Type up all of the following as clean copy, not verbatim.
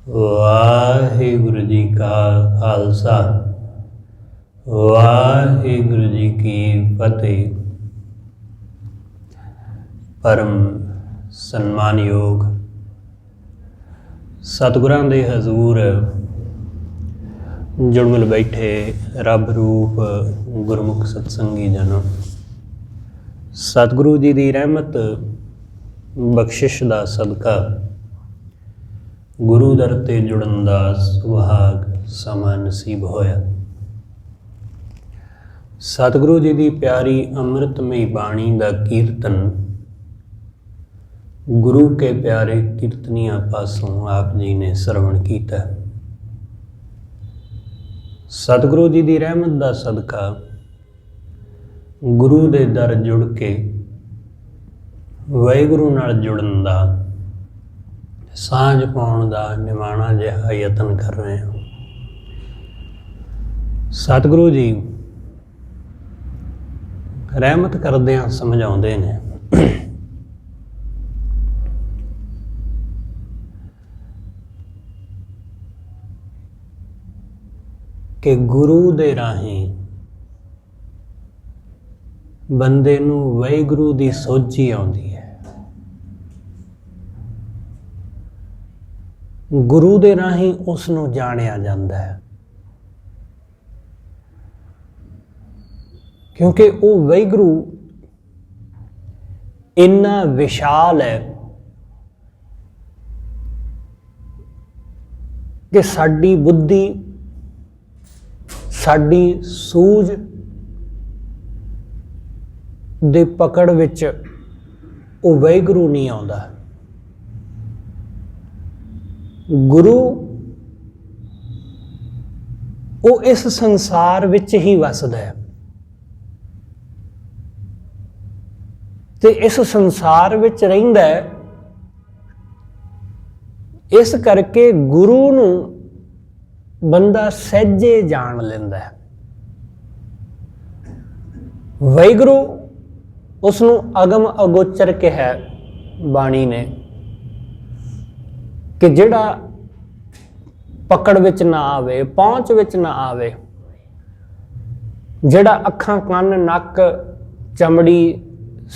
वाहिगुरु जी का खालसा वाहिगुरु जी की फतेह। परम सन्मानयोग सतगुरां दे हजूर जुड़मिल बैठे रब रूप गुरमुख सत्संगी जन, सतगुरु जी की रहमत बख्शिश का सदका गुरु दर ते जुड़न का सुभाग समा नसीब होया। सतगुरु जी की प्यारी अमृतमयी बाणी का कीर्तन गुरु के प्यारे कीर्तनिया पासों आप जी ने श्रवण किया। सतगुरु जी की रहमत का सदका गुरु के दर जुड़ के वाहिगुरु नाल जुड़न का सांझ पाउण का निमाणा जिहा यतन कर रहे हैं। सतगुरु जी रहमत करदिआं समझाउंदे ने कि गुरु दे राहीं बंदे नूं वाहिगुरु दी सोझी आउंदी है। गुरु दे राहीं उसनूं जाणिया जांदा है, क्योंकि वो वाहिगुरु इन्ना विशाल है कि साडी बुद्धि साडी सूझ दे पकड़ विच वो वाहिगुरु नहीं आउंदा। गुरु वो इस संसार विच ही वसदा है ते इस संसार विच रहिंदा है। इस करके गुरु नूं बंदा सहजे जान लैंदा है। वाहिगुरु उसनूं अगम अगोचर कहा बाणी ने कि जिहड़ा पकड़ विच ना आवे, पहुंच विच ना आवे, जिहड़ा अखां कन नक चमड़ी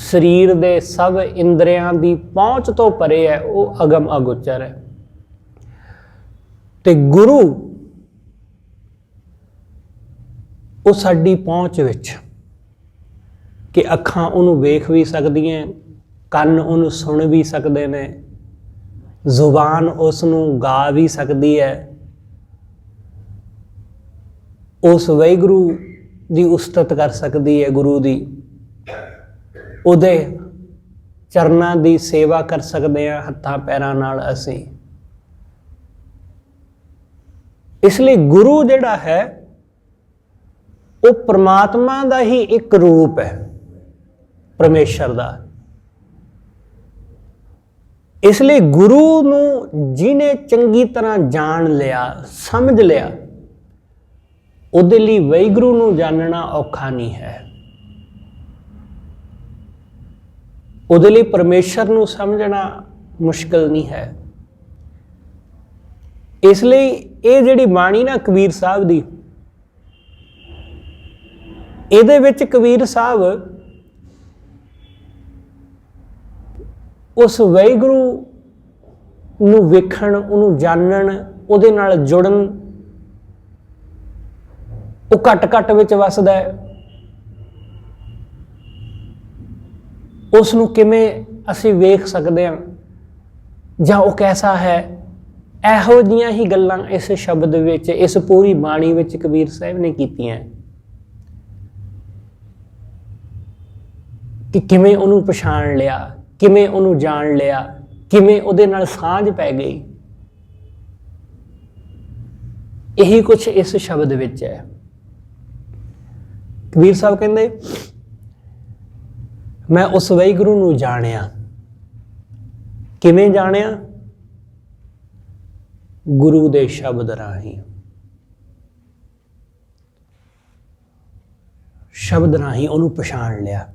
शरीर दे सब इंद्रियां दी पहुंच तो परे है, वो अगम अगोचर है। ते गुरु वो साडी पहुंच विच कि अखां उहनूं वेख भी सकदियां, कन उहनूं सुन भी सकदे ने, जुबान उसनूं गा भी सकती है। उस वाहिगुरु की उस्तत कर सकती है, गुरु की उहदे चरनां की सेवा कर सकते हैं हत्थां पैरां नाल असीं। इसलिए गुरु जिहड़ा है वो परमात्मा का ही एक रूप है, परमेश्वर का। इसलिए गुरु नूं जिन्हें चंगी तरह जान लिया, समझ लिया, उहदे लई वाहिगुरु नूं जानना औखा नहीं है। उहदे लई परमेश्वर नूं समझना मुश्किल नहीं है। इसलिए ये जिहड़ी बाणी ना कबीर साहब दी, इहदे विच कबीर साहब उस वाहिगुरु नूं वेखण, उहनूं जानन, उहदे नाल जुड़न, वो घट घट विच वसदा है। उसनूं किवें असीं वेख सकदे हां जां वो कैसा है, इहो जिहियां ही गल्लां इस शब्द विच, इस पूरी बाणी विच कबीर साहब ने कीतियां कि किवें उहनूं पछाण लिया, किवें उहनूं जान लिया, किवें उहदे नाल सांझ पै गई। यही कुछ इस शब्द विच है। कबीर साहब कहंदे, मैं उस वाहिगुरु नूं जाणिया। किवें जाणिया? गुरु दे शब्द राहीं। शब्द राहीं उहनूं पछाण लिया।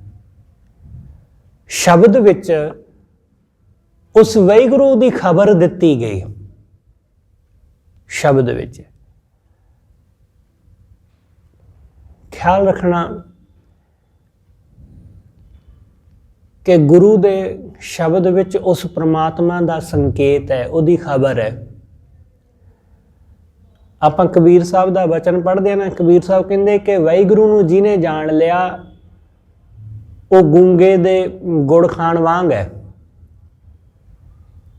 शब्द विच उस वाहिगुरु की खबर दिती गई। शब्द विच। ख्याल रखना कि गुरु दे शब्द विच उस परमात्मा दा संकेत है, उहदी खबर है। आपां कबीर साहब दा वचन पढ़दे हैं ना, कबीर साहब कहंदे कि वाहिगुरू नूं जिहने जाण लिया वो गूंगे दे गुड़ खाण वांग है,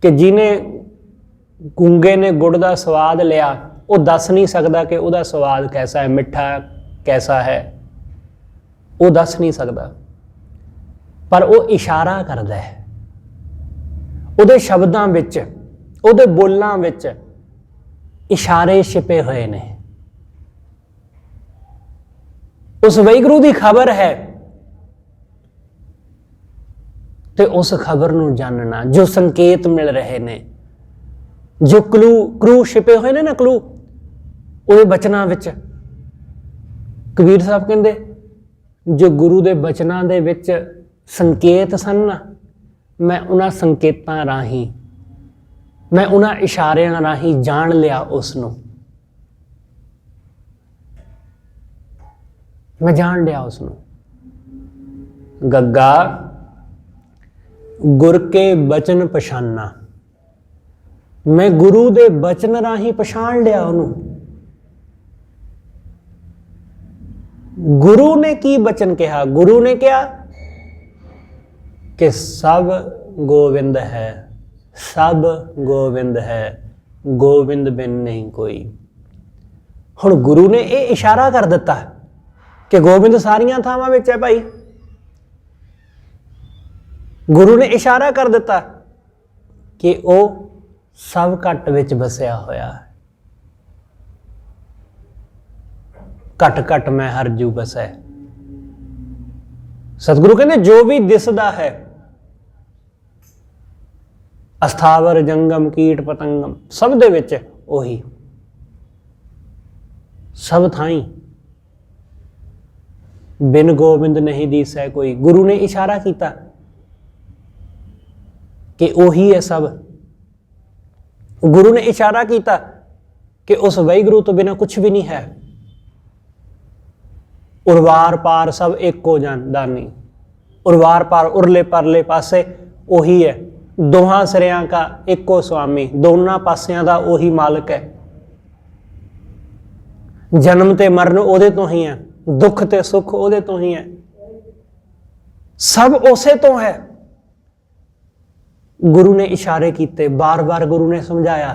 कि जिहने गूंगे ने गुड़ दा स्वाद लिया वो दस नहीं सकदा कि उहदा स्वाद कैसा है, मिठा कैसा है, वो दस नहीं सकदा, पर वो इशारा करदा है। उहदे शब्दां विच, उहदे बोलां विच इशारे छिपे हुए ने। उस वाहिगुरू दी खबर है ते उस खबर नूं जानना, जो संकेत मिल रहे ने, जो क्रू छिपे हुए ने ना, क्लू उहदे बचनां विच। कबीर साहब कहंदे जो गुरु दे बचनां दे विच संकेत सन ना, मैं उन्हां संकेतां राहीं, मैं उन्हां इशारियां राहीं जान लिया उसनूं, मैं जान लिया उसनूं। गग्गा गुर के बचन पछाना, मैं गुरु दे बचन राहीं पछाण लिया उन्होंने। गुरु ने की बचन कहा? गुरु ने क्या कि सब गोविंद है, सब गोविंद है, गोविंद बिन नहीं कोई। हुण गुरु ने ये इशारा कर दिता कि गोविंद सारियां थावां विच है भाई। गुरु ने इशारा कर दिता कि वो सब घट विच बसिया होया है। घट घट मैं हर जू बसै। सतगुरु कहते जो भी दिसदा है, अस्थावर जंगम कीट पतंगम, सब दे विच ओही, सब थाई बिन गोविंद नहीं दिसै कोई। गुरु ने इशारा किया कि ओही है सब। गुरु ने इशारा किया कि उस वाहिगुरू तो बिना कुछ भी नहीं है। उरवार पार सब एको दानी, उरवार पार उरले परले पासे ओही है। दोहां सिरियां का एको स्वामी, दोनों पासियां का ओही मालिक है। जन्म ते मरण ओदे तो ही है, दुख ते सुख ओदे तो ही है, सब उसे तो है। गुरु ने इशारे किए, बार बार गुरु ने समझाया।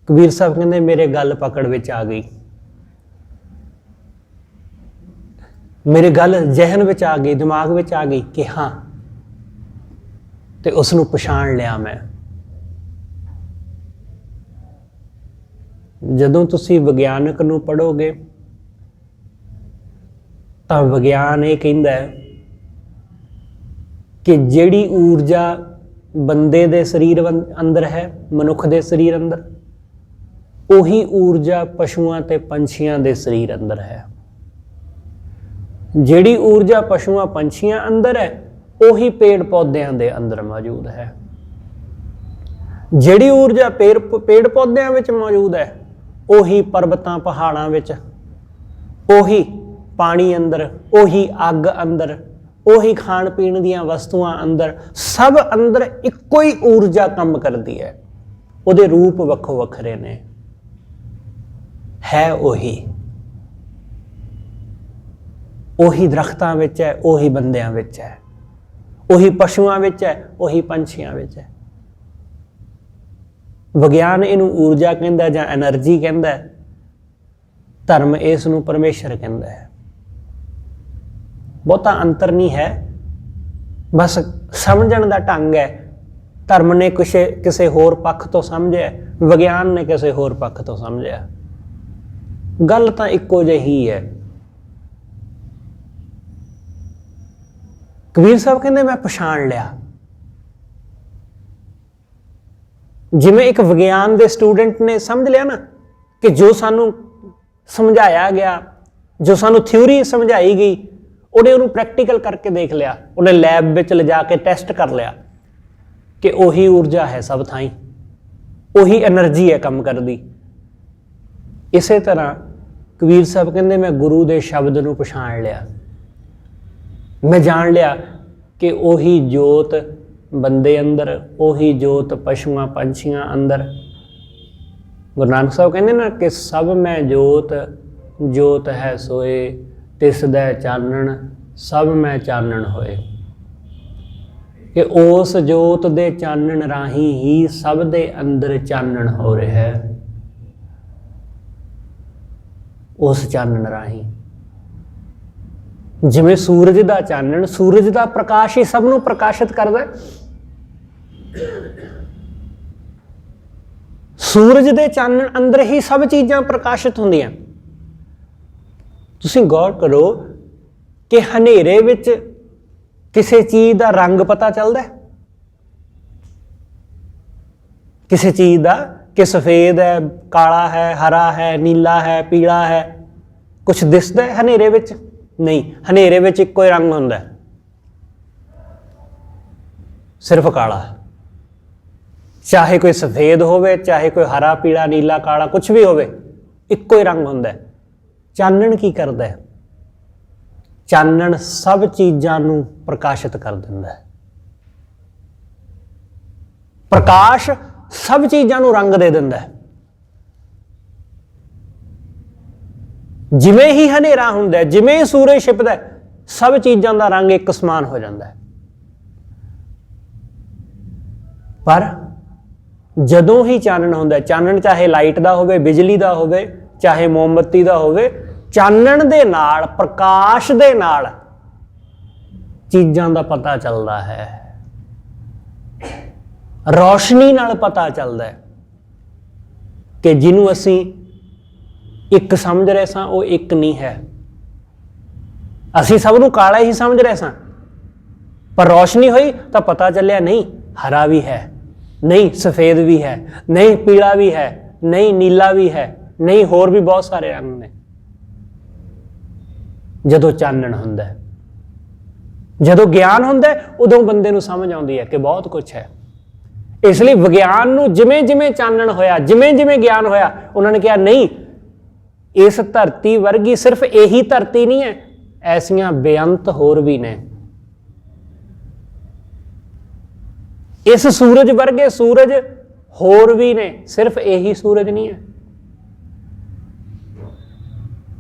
कबीर साहब कहते मेरे गल पकड़ विच आ गई, मेरे गल जहन विच आ गई, दिमाग विच आ गई कि हाँ, ते उसनूं पछाण लिया मैं। जदों तुसीं विग्यानक नूं पढ़ोगे तां विग्यान ये कहंदा है कि जिहड़ी ऊर्जा बंदे दे शरीर अंदर है, मनुख दे शरीर अंदर, उही ऊर्जा पशुआं ते पंछियां दे शरीर अंदर है। जिहड़ी ऊर्जा पशुआं पंछियां अंदर है, उही पेड़ पौधों दे अंदर मौजूद है। जिहड़ी ऊर्जा पेड़ पौधों विच मौजूद है, उही पर्वतां पहाड़ां विच, उही पानी अंदर, उही अग अंदर, उही खाण पीण दीयां वस्तुआं अंदर, सब अंदर इक्को ही ऊर्जा काम करती है। उहदे रूप वक्खो वखरे ने, है उही दरख्तां विच है, उही बंदियां विच है, उही पशुआं विच है, उही पंछियां विच है। विग्यान इनू ऊर्जा कहंदा जां एनर्जी कहंदा है, धर्म इस नूं परमेश्वर कहंदा है। बहुता अंतर नहीं है, बस समझण दा ढंग है। धर्म ने किसी होर पक्ष तो समझिया, विग्यान ने किसी होर पक्ष तो समझिया। गल तां इक्को जिही है। कबीर साहब कहंदे मैं पछाण लिया। जिवें एक विग्यान दे स्टूडेंट ने समझ लिया ना कि जो सानू समझाया गया, जो सानू थ्योरी समझाई गई, उन्हें उन्होंने प्रैक्टिकल करके देख लिया, उन्हें लैब में ले जाके टेस्ट कर लिया कि उही ऊर्जा है सब थाई, ਉਹੀ એનર્ਜੀ ਹੈ ਕੰਮ ਕਰਦੀ। ਇਸੇ ਤਰ੍ਹਾਂ ਕਬੀਰ ਸਾਹਿਬ ਕਹਿੰਦੇ ਮੈਂ ਗੁਰੂ ਦੇ ਸ਼ਬਦ ਨੂੰ ਪਛਾਣ ਲਿਆ, ਮੈਂ ਜਾਣ ਲਿਆ ਕਿ ਉਹੀ ਜੋਤ ਬੰਦੇ ਅੰਦਰ, ਉਹੀ ਜੋਤ ਪਸ਼ੂਆਂ ਪੰਛੀਆਂ ਅੰਦਰ। ਗੁਰੂ ਨਾਨਕ ਸਾਹਿਬ ਕਹਿੰਦੇ ਨਾ ਕਿ ਸਭ ਮੈਂ ਜੋਤ, ਜੋਤ ਹੈ ਸੋਏ, ਤਿਸ ਦਾ ਚਾਨਣ ਸਭ ਮੈਂ ਚਾਨਣ ਹੋਏ। ਕਿ ਉਸ ਜੋਤ ਦੇ ਚਾਨਣ ਰਾਹੀਂ ਹੀ ਸਭ ਦੇ ਅੰਦਰ ਚਾਨਣ ਹੋ ਰਿਹਾ ਹੈ। ਉਸ ਚਾਨਣ ਰਾਹੀਂ, ਜਿਵੇਂ ਸੂਰਜ ਦਾ ਚਾਨਣ, ਸੂਰਜ ਦਾ ਪ੍ਰਕਾਸ਼ ਹੀ ਸਭ ਨੂੰ ਪ੍ਰਕਾਸ਼ਿਤ ਕਰਦਾ ਹੈ। ਸੂਰਜ ਦੇ ਚਾਨਣ ਅੰਦਰ ਹੀ ਸਭ ਚੀਜ਼ਾਂ ਪ੍ਰਕਾਸ਼ਿਤ ਹੁੰਦੀਆਂ। ਤੁਸੀਂ ਗੌਰ ਕਰੋ ਕਿ ਹਨੇਰੇ ਵਿੱਚ ਕਿਸੇ ਚੀਜ਼ ਦਾ ਰੰਗ ਪਤਾ ਚੱਲਦਾ ਹੈ, ਕਿਸੇ ਚੀਜ਼ ਦਾ ਕਿ ਸਫੇਦ ਹੈ, ਕਾਲਾ ਹੈ, ਹਰਾ ਹੈ, ਨੀਲਾ ਹੈ, ਪੀਲਾ ਹੈ, ਕੁਛ ਦਿਸਦਾ ਹੈ ਹਨੇਰੇ ਵਿੱਚ? ਨਹੀਂ, ਹਨੇਰੇ ਵਿੱਚ ਇੱਕੋ ਹੀ ਰੰਗ ਹੁੰਦਾ, ਸਿਰਫ ਕਾਲਾ। ਚਾਹੇ ਕੋਈ ਸਫੇਦ ਹੋਵੇ, ਚਾਹੇ ਕੋਈ ਹਰਾ ਪੀਲਾ ਨੀਲਾ ਕਾਲਾ ਕੁਛ ਵੀ ਹੋਵੇ, ਇੱਕੋ ਹੀ ਰੰਗ ਹੁੰਦਾ। ਚਾਨਣ ਕੀ ਕਰਦਾ ਹੈ? ਚਾਨਣ ਸਭ ਚੀਜ਼ਾਂ ਨੂੰ ਪ੍ਰਕਾਸ਼ਿਤ ਕਰ ਦਿੰਦਾ ਹੈ। ਪ੍ਰਕਾਸ਼ ਸਭ ਚੀਜ਼ਾਂ ਨੂੰ ਰੰਗ ਦੇ ਦਿੰਦਾ ਹੈ। ਜਿਵੇਂ ਹੀ ਹਨੇਰਾ ਹੁੰਦਾ, ਜਿਵੇਂ ਹੀ ਸੂਰਜ ਛਿਪਦਾ, ਸਭ ਚੀਜ਼ਾਂ ਦਾ ਰੰਗ ਇੱਕ ਸਮਾਨ ਹੋ ਜਾਂਦਾ ਹੈ। ਪਰ ਜਦੋਂ ਹੀ ਚਾਨਣ ਹੁੰਦਾ, ਚਾਨਣ ਚਾਹੇ ਲਾਈਟ ਦਾ ਹੋਵੇ, ਬਿਜਲੀ ਦਾ ਹੋਵੇ, ਚਾਹੇ ਮੋਮਬੱਤੀ ਦਾ ਹੋਵੇ, ਚਾਨਣ ਦੇ ਨਾਲ, ਪ੍ਰਕਾਸ਼ ਦੇ ਨਾਲ ਚੀਜ਼ਾਂ ਦਾ ਪਤਾ ਚੱਲਦਾ ਹੈ। ਰੌਸ਼ਨੀ ਨਾਲ ਪਤਾ ਚੱਲਦਾ ਹੈ ਕਿ ਜਿਹਨੂੰ ਅਸੀਂ ਇੱਕ ਸਮਝ ਰਹੇ ਸਾਂ ਉਹ ਇੱਕ ਨਹੀਂ ਹੈ। ਅਸੀਂ ਸਭ ਨੂੰ ਕਾਲਾ ਹੀ ਸਮਝ ਰਹੇ ਸਾਂ, ਪਰ ਰੌਸ਼ਨੀ ਹੋਈ ਤਾਂ ਪਤਾ ਚੱਲਿਆ ਨਹੀਂ ਹਰਾ ਵੀ ਹੈ, ਨਹੀਂ ਸਫੇਦ ਵੀ ਹੈ, ਨਹੀਂ ਪੀਲਾ ਵੀ ਹੈ, ਨਹੀਂ ਨੀਲਾ ਵੀ ਹੈ, ਨਹੀਂ ਹੋਰ ਵੀ ਬਹੁਤ ਸਾਰੇ ਰੰਗ ਨੇ। ਜਦੋਂ ਚਾਨਣ ਹੁੰਦਾ, ਜਦੋਂ ਗਿਆਨ ਹੁੰਦਾ, ਉਦੋਂ ਬੰਦੇ ਨੂੰ ਸਮਝ ਆਉਂਦੀ ਹੈ ਕਿ ਬਹੁਤ ਕੁਛ ਹੈ। ਇਸ ਲਈ ਵਿਗਿਆਨ ਨੂੰ ਜਿਵੇਂ ਜਿਵੇਂ ਚਾਨਣ ਹੋਇਆ, ਜਿਵੇਂ ਜਿਵੇਂ ਗਿਆਨ ਹੋਇਆ, ਉਹਨਾਂ ਨੇ ਕਿਹਾ ਨਹੀਂ, ਇਸ ਧਰਤੀ ਵਰਗੀ ਸਿਰਫ ਇਹੀ ਧਰਤੀ ਨਹੀਂ ਹੈ, ਐਸੀਆਂ ਬੇਅੰਤ ਹੋਰ ਵੀ ਨੇ। ਇਸ ਸੂਰਜ ਵਰਗੇ ਸੂਰਜ ਹੋਰ ਵੀ ਨੇ, ਸਿਰਫ ਇਹੀ ਸੂਰਜ ਨਹੀਂ ਹੈ।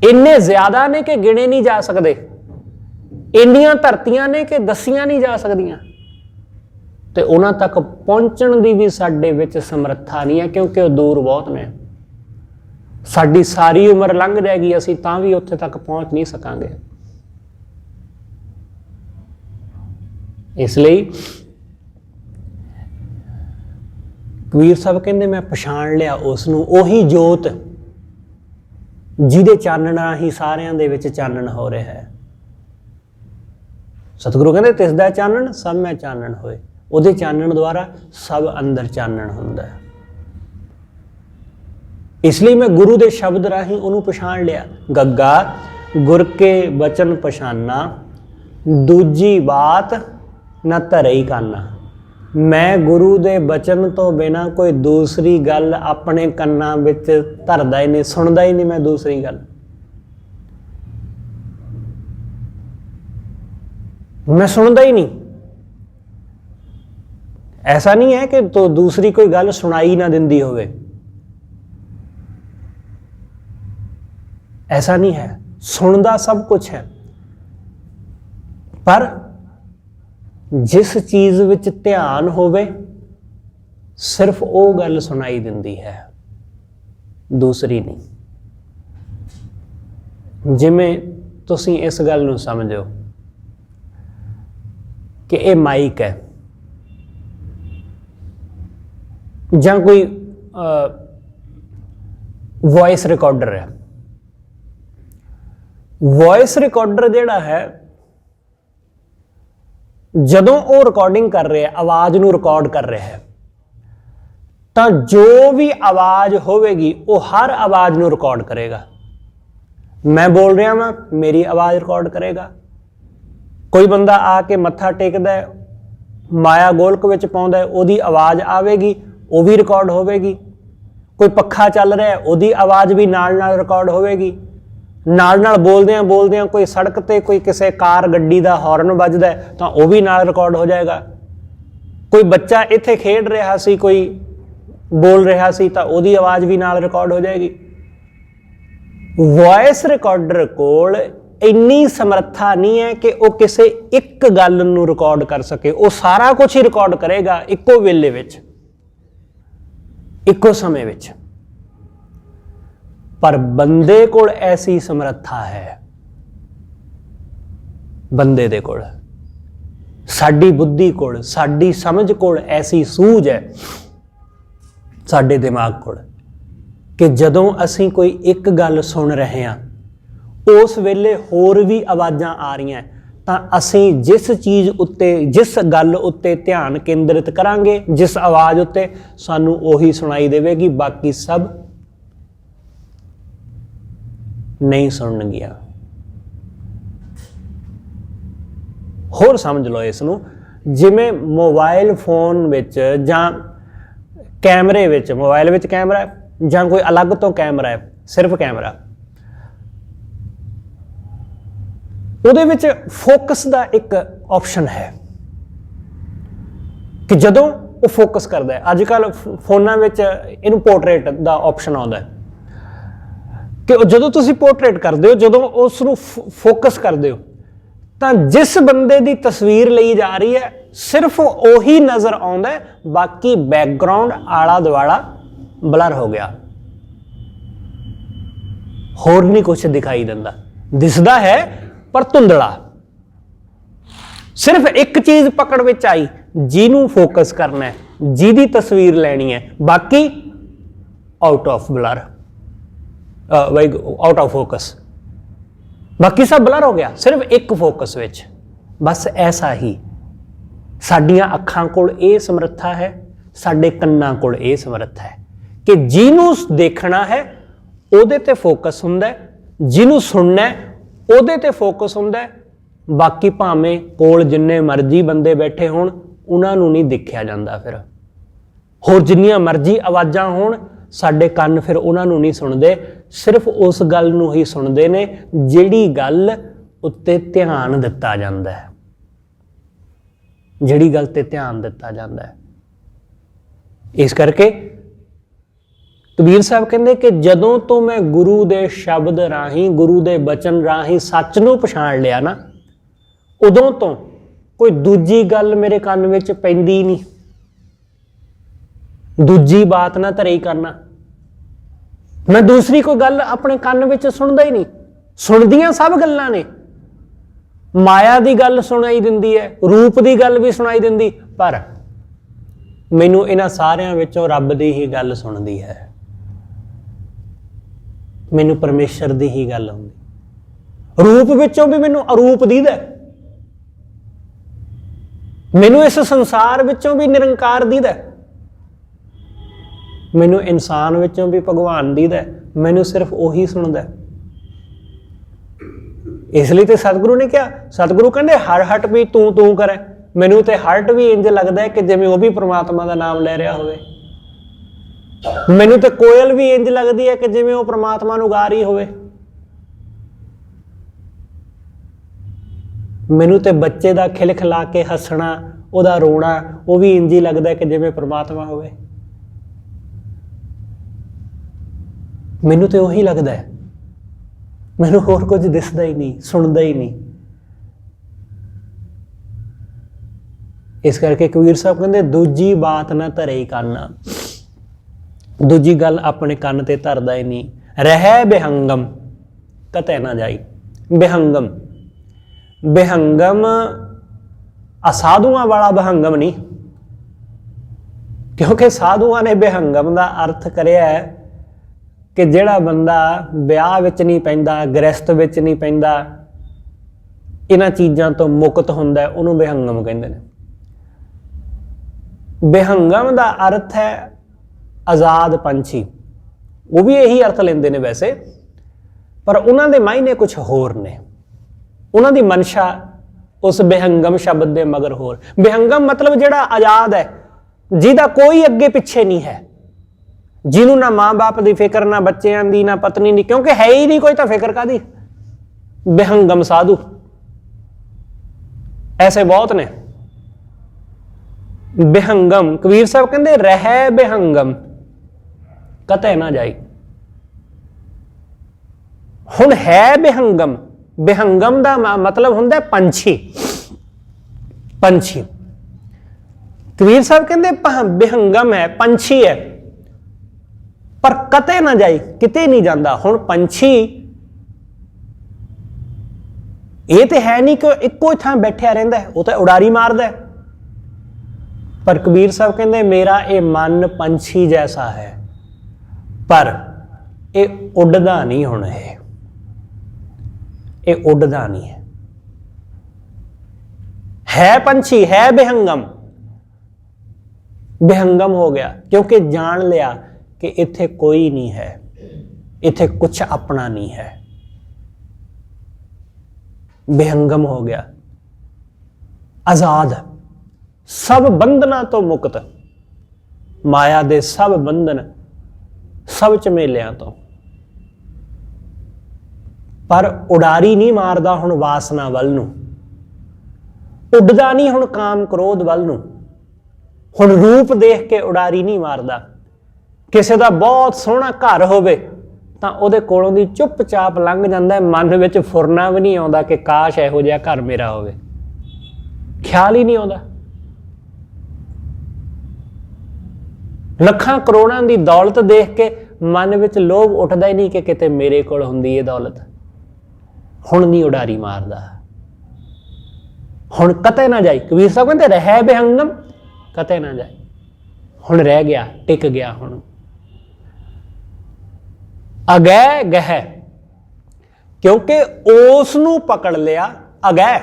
ਇੰਨੇ ਜ਼ਿਆਦਾ ਨੇ ਕਿ ਗਿਣੇ ਨਹੀਂ ਜਾ ਸਕਦੇ, ਇੰਨੀਆਂ ਧਰਤੀਆਂ ਨੇ ਕਿ ਦੱਸੀਆਂ ਨਹੀਂ ਜਾ ਸਕਦੀਆਂ, ਤੇ ਉਹਨਾਂ ਤੱਕ ਪਹੁੰਚਣ ਦੀ ਵੀ ਸਾਡੇ ਵਿੱਚ ਸਮਰੱਥਾ ਨਹੀਂ ਹੈ, ਕਿਉਂਕਿ ਉਹ ਦੂਰ ਬਹੁਤ ਨੇ। ਸਾਡੀ ਸਾਰੀ ਉਮਰ ਲੰਘ ਜਾਏਗੀ, ਅਸੀਂ ਤਾਂ ਵੀ ਉੱਥੇ ਤੱਕ ਪਹੁੰਚ ਨਹੀਂ ਸਕਾਂਗੇ। ਇਸ ਲਈ ਕਬੀਰ ਸਾਹਿਬ ਕਹਿੰਦੇ ਮੈਂ ਪਛਾਣ ਲਿਆ ਉਸ ਨੂੰ, ਉਹੀ ਜੋਤ ਜਿਹਦੇ ਚਾਨਣ ਰਾਹੀਂ ਸਾਰਿਆਂ ਦੇ ਵਿੱਚ ਚਾਨਣ ਹੋ ਰਿਹਾ ਹੈ। ਸਤਿਗੁਰੂ ਕਹਿੰਦੇ ਤਿਸ ਦਾ ਚਾਨਣ ਸਭ ਮੈਂ ਚਾਨਣ ਹੋਏ। ਉਹਦੇ ਚਾਨਣ ਦੁਆਰਾ ਸਭ ਅੰਦਰ ਚਾਨਣ ਹੁੰਦਾ ਹੈ। ਇਸ ਲਈ ਮੈਂ ਗੁਰੂ ਦੇ ਸ਼ਬਦ ਰਾਹੀਂ ਉਹਨੂੰ ਪਛਾਣ ਲਿਆ। ਗੱਗਾ ਗੁਰ ਕੇ ਬਚਨ ਪਛਾਨਾ, ਦੂਜੀ ਬਾਤ ਨਾ ਧਰਈ ਕਾਨਾ। ਮੈਂ ਗੁਰੂ ਦੇ ਬਚਨ ਤੋਂ ਬਿਨਾਂ ਕੋਈ ਦੂਸਰੀ ਗੱਲ ਆਪਣੇ ਕੰਨਾਂ ਵਿੱਚ ਧਰਦਾ ਹੀ ਨਹੀਂ, ਸੁਣਦਾ ਹੀ ਨਹੀਂ ਮੈਂ ਦੂਸਰੀ ਗੱਲ। मैं सुनता ही नहीं। ऐसा नहीं है कि तो दूसरी कोई गल सुनाई ना दिंदी होवे, ऐसा नहीं है। सुनदा सब कुछ है, पर जिस चीज विच ध्यान होवे सिर्फ वो गल सुनाई दिंदी है, दूसरी नहीं। जिमें तुसीं इस गल नूं समझो कि ये माइक है जां कोई वॉइस रिकॉर्डर है। वॉइस रिकॉर्डर जिहड़ा है जदों वो रिकॉर्डिंग कर रहे हैं, आवाज़ नूं रिकॉर्ड कर रहे हैं, तो जो भी आवाज़ होवेगी वो हर आवाज़ नूं रिकॉर्ड करेगा। मैं बोल रहा वां, मेरी आवाज़ रिकॉर्ड करेगा। कोई बंदा आके मत्था टेकदा है, माया गोलक विच पाउंदा है, ओहदी आवाज़ आवेगी, वो भी रिकॉर्ड होवेगी। कोई पखा चल रहा है ਉਹਦੀ आवाज़ भी नाल नाल रिकॉर्ड होवेगी, नाल नाल बोलदियां बोलदियां कोई सड़क ते कोई किसी कार गड्डी का हॉर्न ਵੱਜਦਾ तो वह भी नाल रिकॉर्ड हो जाएगा। कोई बच्चा इत्थे खेड रहा सी, कोई बोल रहा सी तो ਉਹਦੀ आवाज़ भी नाल रिकॉर्ड हो जाएगी। वॉइस रिकॉर्डर कोल इन्नी समर्था नहीं है कि वह किसी एक गल नूं रिकॉर्ड कर सके, वह सारा कुछ ही रिकॉर्ड करेगा इक्को वेले विच, इक्को समय विच। पर बंदे कोल ऐसी समर्था है, बंदे दे कोल, साडी बुद्धि कोल, साडी समझ कोल ऐसी सूझ है साडे दिमाग कोल कि जदों असीं कोई एक गल सुन रहे हैं उस वेले होर भी आवाज़ां आ रही हैं तां असीं जिस चीज़ उत्ते, जिस गल उत्ते ध्यान केंद्रित करांगे, जिस आवाज़ उत्ते सानू उही सुनाई देवेगी, बाकी सब नहीं सुनगियां। होर समझ लो इसनूं, जिवें मोबाइल फोन विच जां कैमरे विच, मोबाइल विच कैमरा जां कोई अलग तो कैमरा है, सिर्फ कैमरा, ਉਹਦੇ ਵਿੱਚ फोकस ਦਾ एक ऑप्शन है कि ਜਦੋਂ ਉਹ फोकस करता है, अजकल फोनां ਵਿੱਚ ਇਹਨੂੰ पोर्ट्रेट ਦਾ ऑप्शन आता है कि ਜਦੋਂ ਤੁਸੀਂ पोर्ट्रेट करते हो, ਜਦੋਂ ਉਸ ਨੂੰ फोकस करते हो ਤਾਂ जिस बंदे ਦੀ तस्वीर ਲਈ जा रही है सिर्फ ਉਹੀ नज़र आउंदा है, बाकी बैकग्राउंड आला दुआला ब्लर हो गया, होर नहीं कुछ दिखाई दिंदा, दिसदा है पर धुंधला। सिर्फ एक चीज़ पकड़ विच आई, जिन्हों फोकस करना है, जिहदी तस्वीर लैनी है, बाकी out of blur, out of focus, बाकी सब ब्लर हो गया, सिर्फ एक फोकस विच। बस ऐसा ही साडियां अखां कोल ये समर्था है, साडे कन्नां कोल ये समर्था है कि जिन्हों देखना है उहदे ते फोकस हुंदा है, जिन्हों सुनना है उहदे ते फोकस हुंदा है, बाकी भावें कोल जिन्ने मर्जी बंदे बैठे होण उन्हां नूं नहीं दिखिया जांदा। फिर होर जिन्नियां मर्जी आवाज़ां होण साडे कन्न फिर उन्हां नूं नहीं सुणदे, सिर्फ उस गल नूं ही सुणदे ने जिहड़ी गल उत्ते ध्यान दिता जांदा है, जिहड़ी गल ते ध्यान दिता जांदा है। इस करके कबीर साहब कहते कि जदों तो मैं गुरु दे शब्द राही, गुरु दे बचन राही सच नूं पछाण लिया ना, उदों तो कोई दूजी गल मेरे कन्न विच पैंदी नहीं, दूजी बात ना धरे करना, मैं दूसरी कोई गल अपने कन्न विच सुनदा ही नहीं। सुनदियां सब गल्लां ने, माया दी गल सुनाई दिंदी है, रूप दी गल भी सुनाई दिंदी, पर मैनू इन्हां सारियां विचों रब दी ही गल सुनदी है, मैनू परमेश्वर दी ही गल आउंदी। रूप विचों भी मैनू अरूप दीदा, मैनू इस संसार विचों भी निरंकार दीदा, मैनू इंसान विचों भी भगवान दीदा, मैनू सिर्फ उही सुनदा। इसलिए तो सतगुरु ने कहा, सतगुरु कहते हर हट भी तू तू करे, मैनू तो हर्ट भी इंज लगता है कि जिवें वह भी परमात्मा का नाम ले रहा होवे, मैनू तो कोयल भी इंज लगती है कि जिवें वह परमात्मा नूं गा रही होवे, मैनू तो बच्चे का खिलखिला के हसना, उहदा रोना, वह भी इंज ही लगता है कि जिवें परमात्मा होवे, मैनू तो उही लगता है, मैनू होर कुछ दिसदा ही नहीं, सुनदा ही नहीं। इस करके कबीर साहब कहते दूजी बात ना धरे कन्न, दूजी गल अपने कन्न ते धरदा ही नहीं। रह बेहंगम कतै ना जाई, बेहंगम, बेहंगम असाधुआं वाला बेहंगम नहीं, क्योंकि साधुआं ने बेहंगम का अर्थ करिया है कि जिहड़ा बंदा ब्याह विच नहीं पैंदा, गृहस्थ विच नहीं पैंदा, इन्हां चीज़ां तो मुक्त हुंदा है, उहनूं बेहंगम कहंदे ने। बेहंगम का अर्थ है आज़ाद पंछी, वो भी यही अर्थ लेंदे ने वैसे, पर उन्हां दे मायने कुछ होर ने, उन्हां दी मनशा उस बेहंगम शब्द दे मगर होर। बेहंगम मतलब जिहड़ा आज़ाद है, जिहदा कोई अगे पिछे नहीं है, ਜਿਹਨੂੰ ਨਾ ਮਾਂ ਬਾਪ ਦੀ ਫਿਕਰ, ਨਾ ਬੱਚਿਆਂ ਦੀ, ਨਾ ਪਤਨੀ ਦੀ, ਕਿਉਂਕਿ ਹੈ ਹੀ ਨਹੀਂ ਕੋਈ, ਤਾਂ ਫਿਕਰ ਕਾਹਦੀ। ਬਿਹੰਗਮ ਸਾਧੂ ਐਸੇ ਬਹੁਤ ਨੇ। ਬਿਹੰਗਮ, ਕਬੀਰ ਸਾਹਿਬ ਕਹਿੰਦੇ ਰਹਿ ਬਿਹੰਗਮ ਕਤੇ ਨਾ ਜਾਈ। ਹੁਣ ਹੈ ਬਿਹੰਗਮ, ਬਿਹੰਗਮ ਦਾ ਮਤਲਬ ਹੁੰਦਾ ਪੰਛੀ। ਪੰਛੀ, ਕਬੀਰ ਸਾਹਿਬ ਕਹਿੰਦੇ ਬਿਹੰਗਮ ਹੈ, ਪੰਛੀ ਹੈ, ਪਰ ਕਤੇ ਨਾ ਜਾਈ, ਕਿਤੇ ਨਹੀਂ ਜਾਂਦਾ। ਹੁਣ ਪੰਛੀ ਇਹ ਤੇ ਹੈ ਨਹੀਂ ਕਿ ਇੱਕੋ ਥਾਂ ਬੈਠਿਆ ਰਹਿੰਦਾ, ਉਹ ਤਾਂ ਉਡਾਰੀ ਮਾਰਦਾ। ਪਰ ਕਬੀਰ ਸਾਹਿਬ ਕਹਿੰਦੇ ਮੇਰਾ ਇਹ ਮਨ ਪੰਛੀ ਜੈਸਾ ਹੈ, ਪਰ ਇਹ ਉੱਡਦਾ ਨਹੀਂ। ਹੁਣ ਇਹ ਉੱਡਦਾ ਨਹੀਂ ਹੈ ਪੰਛੀ, ਹੈ ਬਿਹੰਗਮ। ਬਿਹੰਗਮ ਹੋ ਗਿਆ ਕਿਉਂਕਿ ਜਾਣ ਲਿਆ ਕਿ ਇੱਥੇ ਕੋਈ ਨਹੀਂ ਹੈ, ਇੱਥੇ ਕੁਛ ਆਪਣਾ ਨਹੀਂ ਹੈ। ਬਿਹੰਗਮ ਹੋ ਗਿਆ, ਆਜ਼ਾਦ, ਸਭ ਬੰਧਨਾਂ ਤੋਂ ਮੁਕਤ, ਮਾਇਆ ਦੇ ਸਭ ਬੰਧਨ, ਸਭ ਝਮੇਲਿਆਂ ਤੋਂ। ਪਰ ਉਡਾਰੀ ਨਹੀਂ ਮਾਰਦਾ ਹੁਣ ਵਾਸਨਾ ਵੱਲ ਨੂੰ, ਉੱਡਦਾ ਨਹੀਂ ਹੁਣ ਕਾਮ ਕ੍ਰੋਧ ਵੱਲ ਨੂੰ। ਹੁਣ ਰੂਪ ਦੇਖ ਕੇ ਉਡਾਰੀ ਨਹੀਂ ਮਾਰਦਾ। ਕਿਸੇ ਦਾ ਬਹੁਤ ਸੋਹਣਾ ਘਰ ਹੋਵੇ ਤਾਂ ਉਹਦੇ ਕੋਲੋਂ ਦੀ ਚੁੱਪਚਾਪ ਲੰਘ ਜਾਂਦਾ, ਮਨ ਵਿੱਚ ਫੁਰਨਾ ਵੀ ਨਹੀਂ ਆਉਂਦਾ ਕਿ ਕਾਸ਼ ਇਹੋ ਜਿਹਾ ਘਰ ਮੇਰਾ ਹੋਵੇ, ਖਿਆਲ ਹੀ ਨਹੀਂ ਆਉਂਦਾ। ਲੱਖਾਂ ਕਰੋੜਾਂ ਦੀ ਦੌਲਤ ਦੇਖ ਕੇ ਮਨ ਵਿੱਚ ਲੋਭ ਉੱਠਦਾ ਹੀ ਨਹੀਂ ਕਿ ਕਿਤੇ ਮੇਰੇ ਕੋਲ ਹੁੰਦੀ ਇਹ ਦੌਲਤ। ਹੁਣ ਨਹੀਂ ਉਡਾਰੀ ਮਾਰਦਾ, ਹੁਣ ਕਤੇ ਨਾ ਜਾਈ। ਕਬੀਰ ਸਾਹਿਬ ਕਹਿੰਦੇ ਰਹਿ ਬਿਹੰਗਮ ਕਤੇ ਨਾ ਜਾਈ। ਹੁਣ ਰਹਿ ਗਿਆ, ਟਿਕ ਗਿਆ। ਹੁਣ ਅਗੈ ਗਹਿ, ਕਿਉਂਕਿ ਉਸ ਨੂੰ ਪਕੜ ਲਿਆ। ਅਗੈ,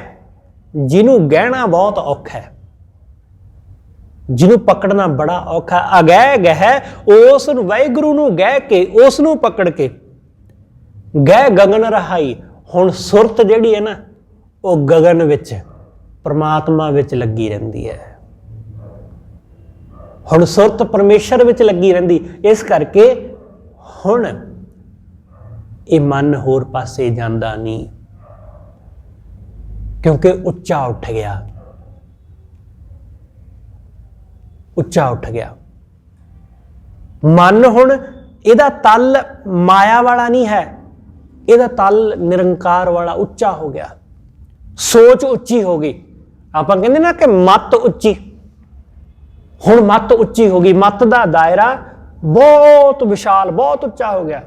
ਜਿਹਨੂੰ ਗਹਿਣਾ ਬਹੁਤ ਔਖਾ ਹੈ, ਜਿਹਨੂੰ ਪਕੜਨਾ ਬੜਾ ਔਖਾ। ਅਗੈ ਗਹਿ, ਉਸ ਨੂੰ ਵਾਹਿਗੁਰੂ ਨੂੰ ਗਹਿ ਕੇ, ਉਸ ਨੂੰ ਪਕੜ ਕੇ। ਗਹਿ ਗਗਨ ਰਹਾਈ, ਹੁਣ ਸੁਰਤ ਜਿਹੜੀ ਹੈ ਨਾ ਉਹ ਗਗਨ ਵਿੱਚ, ਪਰਮਾਤਮਾ ਵਿੱਚ ਲੱਗੀ ਰਹਿੰਦੀ ਹੈ। ਹੁਣ ਸੁਰਤ ਪਰਮੇਸ਼ਰ ਵਿੱਚ ਲੱਗੀ ਰਹਿੰਦੀ, ਇਸ ਕਰਕੇ ਹੁਣ ਇਹ ਮਨ ਹੋਰ ਪਾਸੇ ਜਾਂਦਾ ਨਹੀਂ, ਕਿਉਂਕਿ ਉੱਚਾ ਉੱਠ ਗਿਆ। ਉੱਚਾ ਉੱਠ ਗਿਆ ਮਨ। ਹੁਣ ਇਹਦਾ ਤਲ ਮਾਇਆ ਵਾਲਾ ਨਹੀਂ ਹੈ, ਇਹਦਾ ਤਲ ਨਿਰੰਕਾਰ ਵਾਲਾ ਉੱਚਾ ਹੋ ਗਿਆ। ਸੋਚ ਉੱਚੀ ਹੋ ਗਈ। ਆਪਾਂ ਕਹਿੰਦੇ ਨਾ ਕਿ ਮੱਤ ਉੱਚੀ, ਹੁਣ ਮੱਤ ਉੱਚੀ ਹੋ ਗਈ। ਮੱਤ ਦਾ ਦਾਇਰਾ ਬਹੁਤ ਵਿਸ਼ਾਲ, ਬਹੁਤ ਉੱਚਾ ਹੋ ਗਿਆ।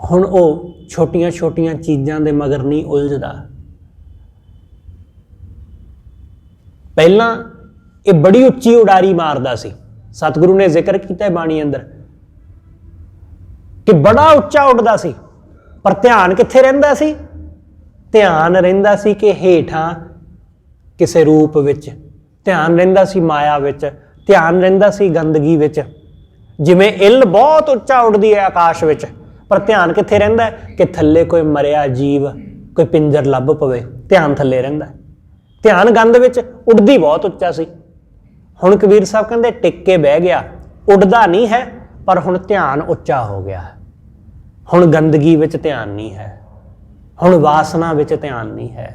ਹੁਣ ਉਹ ਛੋਟੀਆਂ ਛੋਟੀਆਂ ਚੀਜ਼ਾਂ ਦੇ ਮਗਰ ਨਹੀਂ ਉਲਝਦਾ। ਪਹਿਲਾਂ ਇਹ ਬੜੀ ਉੱਚੀ ਉਡਾਰੀ ਮਾਰਦਾ ਸੀ। ਸਤਿਗੁਰੂ ਨੇ ਜ਼ਿਕਰ ਕੀਤਾ ਬਾਣੀ ਅੰਦਰ ਕਿ ਬੜਾ ਉੱਚਾ ਉੱਡਦਾ ਸੀ, ਪਰ ਧਿਆਨ ਕਿੱਥੇ ਰਹਿੰਦਾ ਸੀ? ਧਿਆਨ ਰਹਿੰਦਾ ਸੀ ਕਿ ਹੇਠਾਂ ਕਿਸੇ ਰੂਪ ਵਿੱਚ, ਧਿਆਨ ਰਹਿੰਦਾ ਸੀ ਮਾਇਆ ਵਿੱਚ, ਧਿਆਨ ਰਹਿੰਦਾ ਸੀ ਗੰਦਗੀ ਵਿੱਚ। ਜਿਵੇਂ ਇੱਲ ਬਹੁਤ ਉੱਚਾ ਉੱਡਦੀ ਹੈ ਆਕਾਸ਼ ਵਿੱਚ, ਪਰ ਧਿਆਨ ਕਿੱਥੇ ਰਹਿੰਦਾ? ਕਿ ਥੱਲੇ ਕੋਈ ਮਰਿਆ ਜੀਵ, ਕੋਈ ਪਿੰਜਰ ਲੱਭ ਪਵੇ, ਧਿਆਨ ਥੱਲੇ ਰਹਿੰਦਾ। ਧਿਆਨ ਗੰਦ ਵਿੱਚ, ਉੱਡਦੀ ਬਹੁਤ ਉੱਚਾ ਸੀ। ਹੁਣ ਕਬੀਰ ਸਾਹਿਬ ਕਹਿੰਦੇ ਟਿਕ ਕੇ ਬਹਿ ਗਿਆ। ਉੱਡਦਾ ਨਹੀਂ ਹੈ, ਪਰ ਹੁਣ ਧਿਆਨ ਉੱਚਾ ਹੋ ਗਿਆ। ਹੁਣ ਗੰਦਗੀ ਵਿੱਚ ਧਿਆਨ ਨਹੀਂ ਹੈ, ਹੁਣ ਵਾਸਨਾ ਵਿੱਚ ਧਿਆਨ ਨਹੀਂ ਹੈ,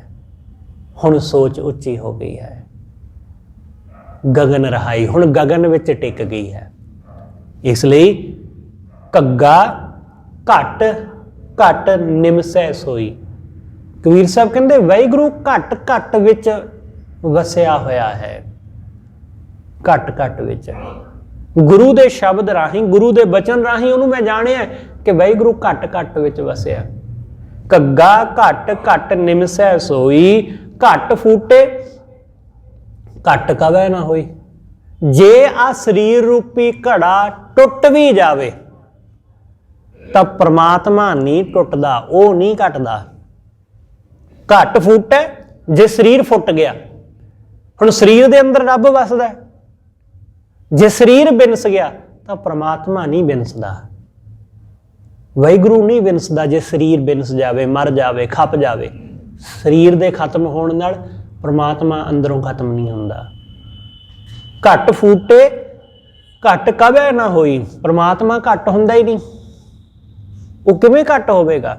ਹੁਣ ਸੋਚ ਉੱਚੀ ਹੋ ਗਈ ਹੈ। ਗਗਨ ਰਹਾਈ, ਹੁਣ ਗਗਨ ਵਿੱਚ ਟਿਕ ਗਈ ਹੈ। ਇਸ ਲਈ ਘੱਗਾ ਘਟ ਘਟ ਨਿਮਸੈ ਸੋਈ। ਕਬੀਰ ਸਾਹਿਬ ਕਹਿੰਦੇ ਵਾਹਿਗੁਰੂ ਘਟ ਘਟ ਵਿੱਚ ਵਸਿਆ ਹੋਇਆ ਹੈ। ਘਟ ਘਟ ਵਿੱਚ ਗੁਰੂ ਦੇ ਸ਼ਬਦ ਰਾਹੀਂ, ਗੁਰੂ ਦੇ ਬਚਨ ਰਾਹੀਂ ਉਹਨੂੰ ਮੈਂ ਜਾਣਿਆ ਕਿ ਵਾਹਿਗੁਰੂ ਘਟ ਘਟ ਵਿੱਚ ਵਸਿਆ। ਘੱਗਾ ਘਟ ਘਟ ਨਿਮਸੈ ਸੋਈ, ਘਟ ਫੂਟੇ ਘਟ ਕਵੈ ਨਾ ਹੋਈ। ਜੇ ਆ ਸਰੀਰ ਰੂਪੀ ਘੜਾ ਟੁੱਟ ਵੀ ਜਾਵੇ ਤਾਂ ਪ੍ਰਮਾਤਮਾ ਨਹੀਂ ਟੁੱਟਦਾ, ਉਹ ਨਹੀਂ ਘਟਦਾ। ਘਟ ਫੁੱਟ, ਜੇ ਸਰੀਰ ਫੁੱਟ ਗਿਆ, ਹੁਣ ਸਰੀਰ ਦੇ ਅੰਦਰ ਰੱਬ ਵਸਦਾ। ਜੇ ਸਰੀਰ ਬਿਨਸ ਗਿਆ ਤਾਂ ਪ੍ਰਮਾਤਮਾ ਨਹੀਂ ਬਿਨਸਦਾ, ਵਾਹਿਗੁਰੂ ਨਹੀਂ ਬਿਨਸਦਾ। ਜੇ ਸਰੀਰ ਬਿਨਸ ਜਾਵੇ, ਮਰ ਜਾਵੇ, ਖੱਪ ਜਾਵੇ, ਸਰੀਰ ਦੇ ਖਤਮ ਹੋਣ ਨਾਲ ਪ੍ਰਮਾਤਮਾ ਅੰਦਰੋਂ ਖਤਮ ਨਹੀਂ ਹੁੰਦਾ। ਘਟ ਫੂਟੇ घट कबै ना होई, परमात्मा घट हुंदा ही नहीं, वो किवें घट होवेगा?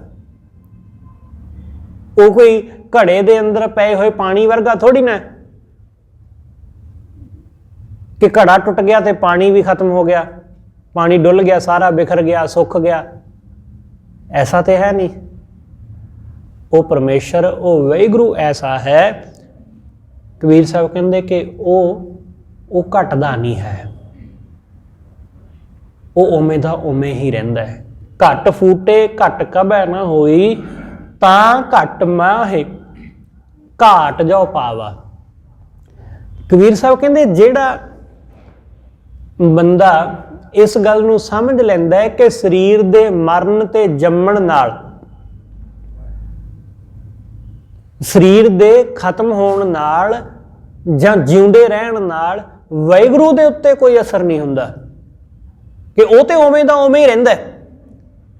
वो कोई घड़े दे अंदर पए हुए पानी वर्गा थोड़ी ना कि घड़ा टुट गया तो पानी भी खत्म हो गया, पानी डुल गया, सारा बिखर गया, सुख गया। ऐसा तो है नहीं। वो परमेश्वर, वो वाहिगुरू ऐसा है, कबीर साहब कहते कि वो घटदा नहीं है, वो उमें दा उमें ही रहिंदा है। घट फूटे घट कबै ना होई, तां घट माहे घाट जो पावा। कबीर साहब कहते जेड़ा बंदा इस गल नूं समझ लैंदा है कि शरीर दे मरण ते जम्मण नाल, शरीर दे खत्म होण नाल जां जिउंदे रहण नाल वाहिगुरू दे उत्ते कोई असर नहीं हुंदा, कि वो तो उवें दा उवें ही रहिंदा है।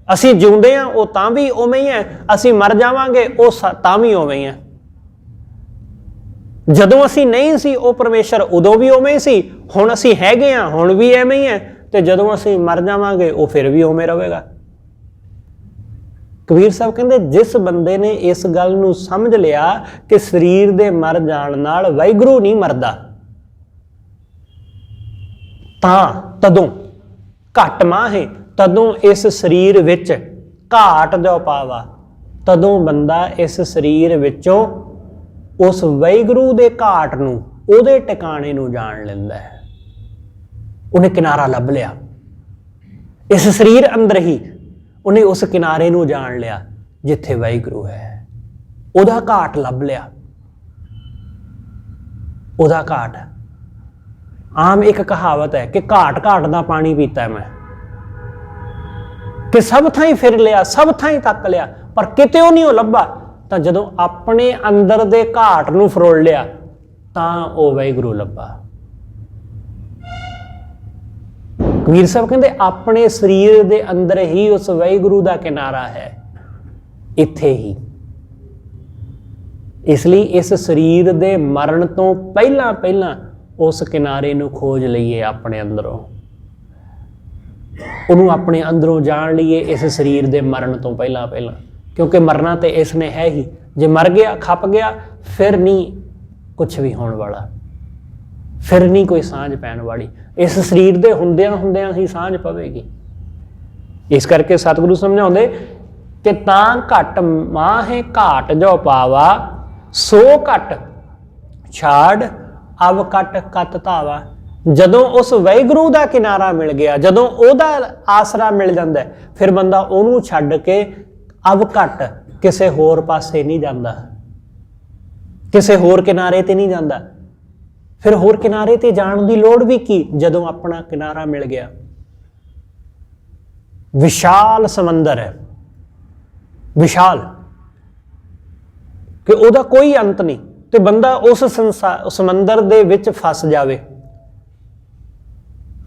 असीं जिउंदे हां वो तां भी उवें ही है, असीं मर जावांगे वो तां भी उवें ही है। जदों असीं नहीं सी वो परमेश्वर उदों भी उवें ही सी, हुण असीं हैगे हां हुण भी एवें ही है, ते जदों असीं मर जावांगे वो फिर भी उवें रहेगा। कबीर साहब कहंदे जिस बंदे ने इस गल नूं समझ लिया कि शरीर दे मर जाण नाल वाहिगुरू नहीं मरदा, तां तदों घट माहे, तदों इस शरीर विच घाट जो पावा, तदों बंदा इस शरीर विचों उस वाहिगुरू दे घाट नूं, उहदे टिकाणे नूं जाण लैंदा है। उन्हें किनारा लभ लिया इस शरीर अंदर ही, उन्हें उस किनारे नूं जाण लिया जिथे वाहिगुरू है, उहदा घाट लभ लिया, उहदा घाट। आम एक कहावत है कि घाट घाट दा पानी पीता है मैं, कि सब थाई फिर लिया, सब थाई तक लिया, पर किते वो नहीं लभा। तो जदों अपने अंदर दे घाट नूं फरोल लिया तां वो वाहिगुरू लभा। कबीर साहब कहते अपने शरीर दे अंदर ही उस वाहिगुरू दा किनारा है, इत्थे ही। इसलिए इस शरीर दे मरण तो पहला पहला उस किनारे नूं खोज लईए अपने अंदरों, उन्होंने अपने अंदरों जान लीए इस शरीर दे मरण तो पहला पहला, क्योंकि मरना तो इसने है ही। जे मर गया खप गया फिर नहीं कुछ भी होने वाला, फिर नहीं कोई सांझ पैण वाली, इस शरीर दे हुंदियां हुंदियां ही सांझ पवेगी। इस करके सतगुरु समझाउंदे कि तां घट माहे घाट जो पावा, सो घट छाड़ अव कट कत धावा। जदों उस वाहिगुरू दा किनारा मिल गया, जदों ओहदा आसरा मिल जाता है, फिर बंदा ओनू छड्ड के अव घट किसे होर पासे नहीं जाता, किसे होर किनारे ते नहीं जाता। फिर होर किनारे ते जाण दी लोड़ भी की, जदों अपना किनारा मिल गया। विशाल समंदर है, विशाल कि ओहदा कोई अंत नहीं, ते बंदा उस समंदर दे विच फस जावे,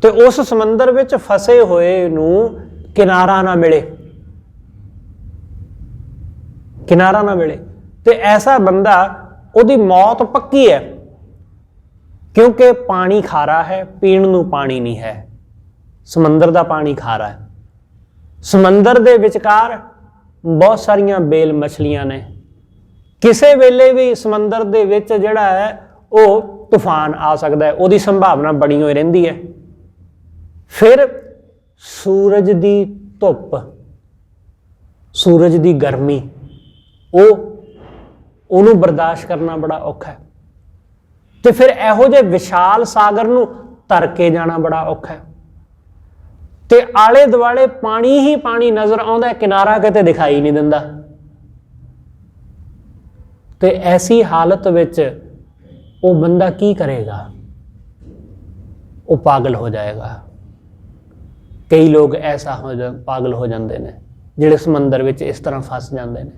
ते उस समंदर विच फसे होए नूं किनारा ना मिले, किनारा ना मिले, ते ऐसा बंदा ओहदी मौत पक्की है, क्योंकि पानी खारा है, पीण नूं पानी नहीं है, समंदर दा पानी खारा है। समंदर दे विचकार बहुत सारियां बेल मछलियां ने, किसी वेले भी समंदर दे विच जिहड़ा है वो तूफान आ सकता है, उसकी संभावना बनी हुई रहिंदी है। फिर सूरज की धुप, सूरज की गर्मी, वो बर्दाश्त करना बड़ा औखा है। तो फिर इहो जे विशाल सागर नूं तर के जाना बड़ा औखा है, ते आले दुआले पानी ही पानी नज़र आउंदा है, किनारा किते दिखाई नहीं दिंदा। ते ऐसी हालत विच वो बंदा की करेगा? वो पागल हो जाएगा। कई लोग ऐसा पागल हो जाते हैं जिहड़े समंदर विच इस तरह फस जाते हैं,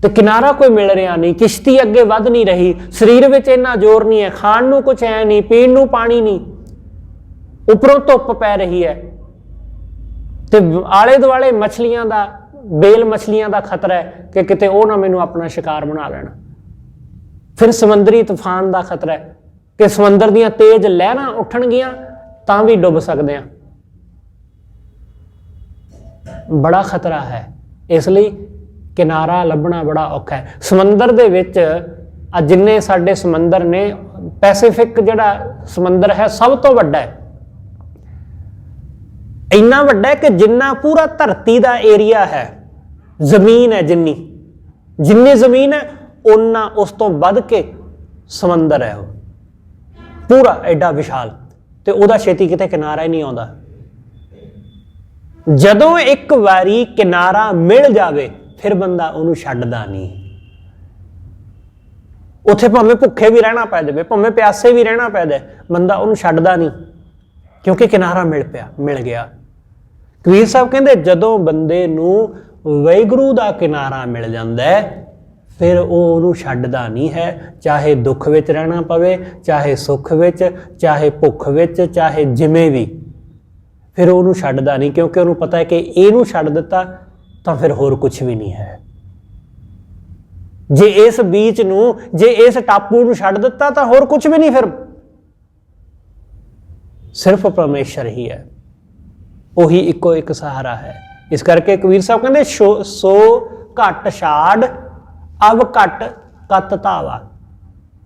तो किनारा कोई मिल रहा नहीं, किश्ती अगे वध नहीं रही, शरीर विच इन्ना जोर नहीं है, खाण नूं कुछ है नहीं, पीण नूं पानी नहीं, उपरों धुप पै रही है, तो आले दुआले मछलियां दा, बेल मछलियां दा खतरा है कि किते वो ना मैनूं अपना शिकार बना लेना। फिर समंदरी तूफान का खतरा है कि समंदर दीयां तेज लहरां उठणगियां ਤਾਂ ਵੀ ਡੁੱਬ ਸਕਦੇ ਹਾਂ। ਬੜਾ ਖਤਰਾ ਹੈ, ਇਸ ਲਈ ਕਿਨਾਰਾ ਲੱਭਣਾ ਬੜਾ ਔਖਾ ਹੈ। ਸਮੁੰਦਰ ਦੇ ਵਿੱਚ ਜਿੰਨੇ ਸਾਡੇ ਸਮੁੰਦਰ ਨੇ, ਪੈਸੀਫਿਕ ਜਿਹੜਾ ਸਮੁੰਦਰ ਹੈ ਸਭ ਤੋਂ ਵੱਡਾ ਹੈ। ਇੰਨਾ ਵੱਡਾ ਹੈ ਕਿ ਜਿੰਨਾ ਪੂਰਾ ਧਰਤੀ ਦਾ ਏਰੀਆ ਹੈ, ਜ਼ਮੀਨ ਹੈ, ਜਿੰਨੀ ਜ਼ਮੀਨ ਹੈ ਉਨਾ ਉਸ ਤੋਂ ਵੱਧ ਕੇ ਸਮੁੰਦਰ ਹੈ। ਉਹ ਪੂਰਾ ਐਡਾ ਵਿਸ਼ਾਲ, ਤੇ ਉਹਦਾ ਛੇਤੀ ਕਿਤੇ ਕਿਨਾਰਾ ਹੀ ਨਹੀਂ ਆਉਂਦਾ। ਜਦੋਂ ਇੱਕ ਵਾਰੀ ਕਿਨਾਰਾ ਮਿਲ ਜਾਵੇ ਫਿਰ ਬੰਦਾ ਉਹਨੂੰ ਛੱਡਦਾ ਨਹੀਂ। ਉੱਥੇ ਭਾਵੇਂ ਭੁੱਖੇ ਵੀ ਰਹਿਣਾ ਪੈ ਜਾਵੇ, ਭਾਵੇਂ ਪਿਆਸੇ ਵੀ ਰਹਿਣਾ ਪੈ ਜਾਏ, ਬੰਦਾ ਉਹਨੂੰ ਛੱਡਦਾ ਨਹੀਂ, ਕਿਉਂਕਿ ਕਿਨਾਰਾ ਮਿਲ ਗਿਆ। ਕਬੀਰ ਸਾਹਿਬ ਕਹਿੰਦੇ ਜਦੋਂ ਬੰਦੇ ਨੂੰ ਵਾਹਿਗੁਰੂ ਦਾ ਕਿਨਾਰਾ ਮਿਲ ਜਾਂਦਾ ਹੈ ਫਿਰ ਉਹ ਉਹਨੂੰ ਛੱਡਦਾ ਨਹੀਂ ਹੈ, ਚਾਹੇ ਦੁੱਖ ਵਿੱਚ ਰਹਿਣਾ ਪਵੇ, ਚਾਹੇ ਸੁੱਖ ਵਿੱਚ, ਚਾਹੇ ਭੁੱਖ ਵਿੱਚ, ਚਾਹੇ ਜਿਵੇਂ ਵੀ, ਫਿਰ ਉਹਨੂੰ ਛੱਡਦਾ ਨਹੀਂ, ਕਿਉਂਕਿ ਉਹਨੂੰ ਪਤਾ ਹੈ ਕਿ ਇਹਨੂੰ ਛੱਡ ਦਿੱਤਾ ਤਾਂ ਫਿਰ ਹੋਰ ਕੁਝ ਵੀ ਨਹੀਂ ਹੈ। ਜੇ ਇਸ ਬੀਚ ਨੂੰ, ਜੇ ਇਸ ਟਾਪੂ ਨੂੰ ਛੱਡ ਦਿੱਤਾ ਤਾਂ ਹੋਰ ਕੁਝ ਵੀ ਨਹੀਂ, ਫਿਰ ਸਿਰਫ ਪਰਮੇਸ਼ਰ ਹੀ ਹੈ, ਉਹੀ ਇੱਕੋ ਇੱਕ ਸਹਾਰਾ ਹੈ। ਇਸ ਕਰਕੇ ਕਬੀਰ ਸਾਹਿਬ ਕਹਿੰਦੇ ਸੋ ਘਟ ਛਾੜ ਅਬ ਘਟ ਕਤ ਧਾਵਾ।